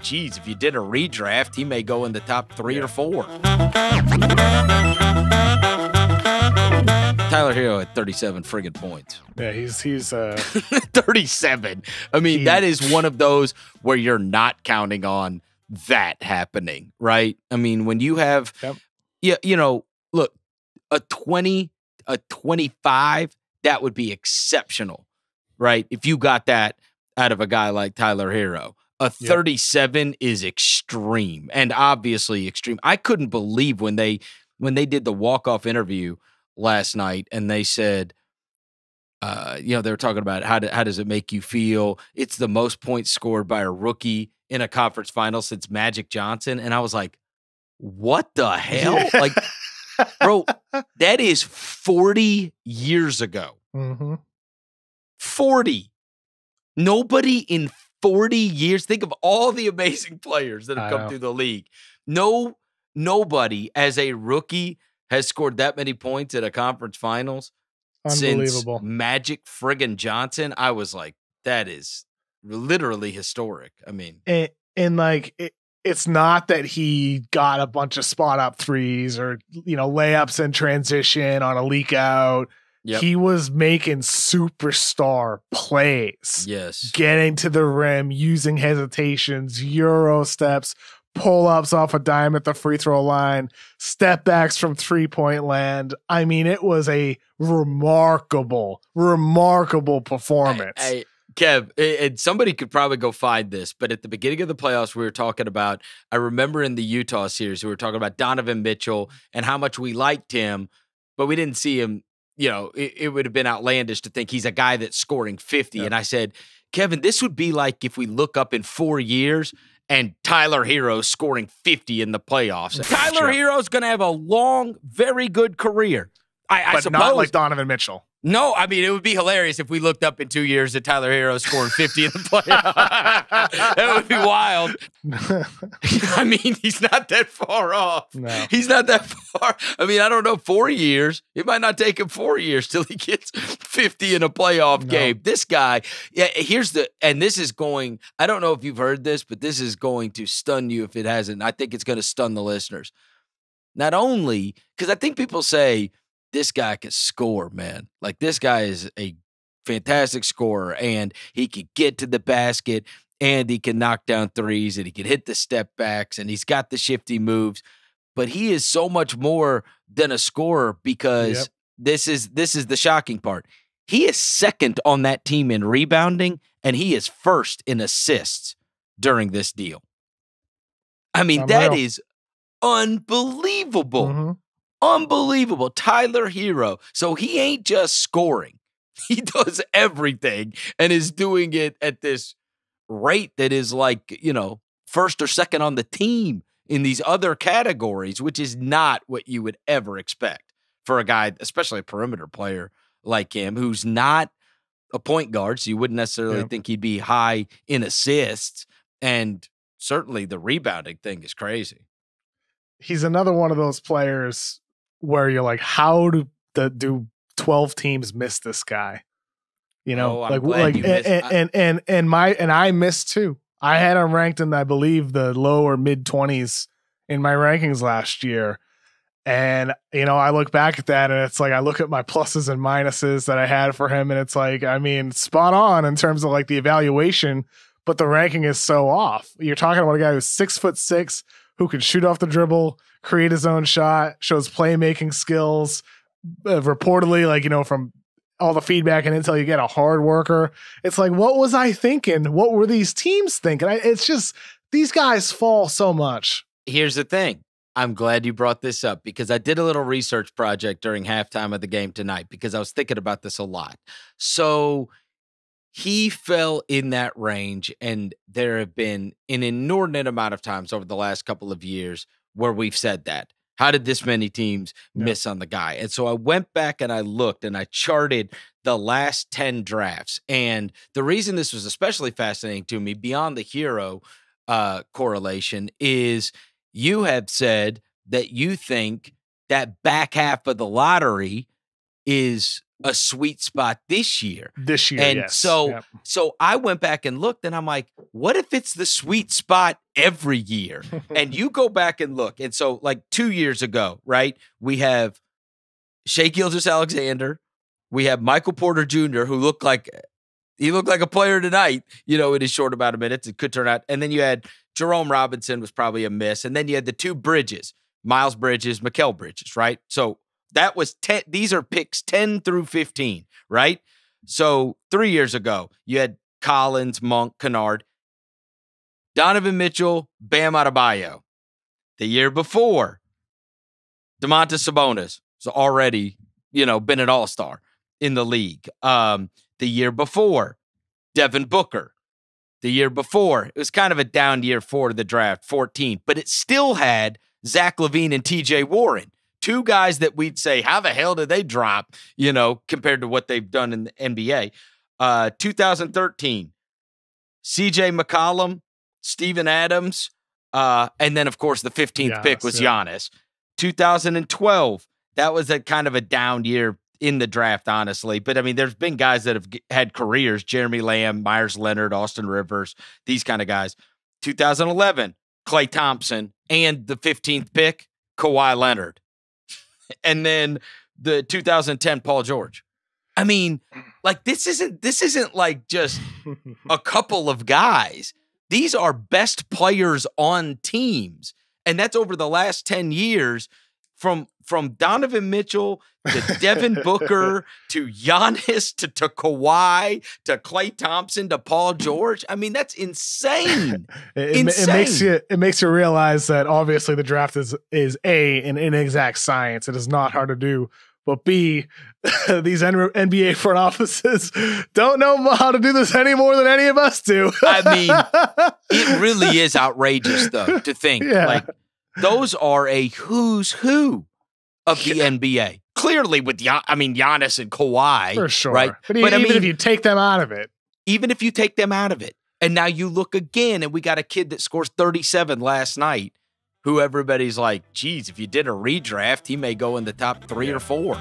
geez, if you did a redraft, he may go in the top 3 or 4. Tyler Herro had 37 friggin' points. Yeah, he's 37. I mean, that is one of those where you're not counting on that happening, right? I mean, when you have, look, a 20, a 25, that would be exceptional, right? If you got that out of a guy like Tyler Herro. A 37 is extreme, and obviously extreme. I couldn't believe when they did the walk-off interview last night, and they said, they were talking about how does it make you feel? It's the most points scored by a rookie in a conference final since Magic Johnson, and I was like, what the hell? Yeah. Like, bro, that is 40 years ago. Mm-hmm. 40. Nobody in 40 years. Think of all the amazing players that have come through the league. Nobody as a rookie has scored that many points at a conference finals since Magic friggin' Johnson. I was like, that is literally historic. I mean, and like it's not that he got a bunch of spot up threes or layups in transition on a leak out. Yep. He was making superstar plays. Yes. Getting to the rim, using hesitations, Euro steps, pull-ups off a dime at the free throw line, step backs from three-point land. I mean, it was a remarkable performance. Kev, and somebody could probably go find this, but at the beginning of the playoffs, we were talking about, I remember in the Utah series, we were talking about Donovan Mitchell and how much we liked him, but we didn't see him. It would have been outlandish to think he's a guy that's scoring 50. Yep. And I said, Kevin, this would be like if we look up in 4 years and Tyler Herro scoring 50 in the playoffs. Tyler Herro's going to have a long, very good career. I suppose. Not like Donovan Mitchell. No, I mean, it would be hilarious if we looked up in 2 years at Tyler Herro scoring 50 in the playoffs. That would be wild. I mean, he's not that far off. No. He's not that far. I mean, I don't know, 4 years. It might not take him 4 years till he gets 50 in a playoff game. This guy, and this is going, I don't know if you've heard this, but this is going to stun you if it hasn't. I think it's going to stun the listeners. Not only, because I think people say, this guy can score, man. Like, this guy is a fantastic scorer, and he can get to the basket, and he can knock down threes, and he can hit the step backs, and he's got the shifty moves. But he is so much more than a scorer, because this is the shocking part. He is second on that team in rebounding, and he is first in assists during this deal. I mean, that is unbelievable. Mm-hmm. Unbelievable. Tyler Herro. So he ain't just scoring. He does everything and is doing it at this rate that is like, first or second on the team in these other categories, which is not what you would ever expect for a guy, especially a perimeter player like him, who's not a point guard. So you wouldn't necessarily think he'd be high in assists. And certainly the rebounding thing is crazy. He's another one of those players where you're like, how do 12 teams miss this guy? And I missed too. I had him ranked in, I believe, the low or mid 20s in my rankings last year. And, I look back at that and it's like, I look at my pluses and minuses that I had for him. And it's like, I mean, spot on in terms of like the evaluation, but the ranking is so off. You're talking about a guy who's 6'6", who can shoot off the dribble, create his own shot, shows playmaking skills, reportedly, from all the feedback and intel you get, a hard worker. It's like, what was I thinking? What were these teams thinking? It's just, these guys fall so much. Here's the thing. I'm glad you brought this up, because I did a little research project during halftime of the game tonight, because I was thinking about this a lot. So he fell in that range, and there have been an inordinate amount of times over the last couple of years where we've said that. How did this many teams miss on the guy? And so I went back and I looked and I charted the last 10 drafts. And the reason this was especially fascinating to me, beyond the Herro correlation, is you have said that you think that back half of the lottery is a sweet spot this year. This year, and yes. So I went back and looked, and I'm like, what if it's the sweet spot every year? And you go back and look. And so like 2 years ago, right, we have Shai Gilgeous-Alexander. We have Michael Porter Jr., who looked like a player tonight, you know, in his short amount of minutes. It could turn out. And then you had Jerome Robinson was probably a miss. And then you had the two Bridges, Miles Bridges, Mikal Bridges, right? So that was 10. These are picks 10 through 15, right? So 3 years ago, you had Collins, Monk, Kennard, Donovan Mitchell, Bam Adebayo. The year before, Domantas Sabonis was already, you know, been an all-star in the league. The year before, Devin Booker. The year before, it was kind of a down year for the draft, 14, but it still had Zach LaVine and TJ Warren, two guys that we'd say, how the hell did they drop, you know, compared to what they've done in the NBA. 2013, CJ McCollum, Steven Adams, and then, of course, the 15th pick was Giannis. 2012, that was a kind of a down year in the draft, honestly. But, I mean, there's been guys that have had careers, Jeremy Lamb, Myers Leonard, Austin Rivers, these kind of guys. 2011, Klay Thompson, and the 15th pick, Kawhi Leonard. And then the 2010 Paul George. I mean, like, this isn't like just a couple of guys. These are best players on teams. And that's over the last 10 years from Donovan Mitchell to Devin Booker to Giannis to Kawhi to Klay Thompson to Paul George. I mean, that's insane. It makes you realize that obviously the draft is A, an inexact science. It is not hard to do. But B, these NBA front offices don't know how to do this any more than any of us do. I mean, it really is outrageous, though, to think. Like, those are a who's who of the NBA. Clearly with Giannis and Kawhi. For sure. Right? But even if you take them out of it. Even if you take them out of it. And now you look again, and we got a kid that scores 37 last night, who everybody's like, geez, if you did a redraft, he may go in the top 3 or 4.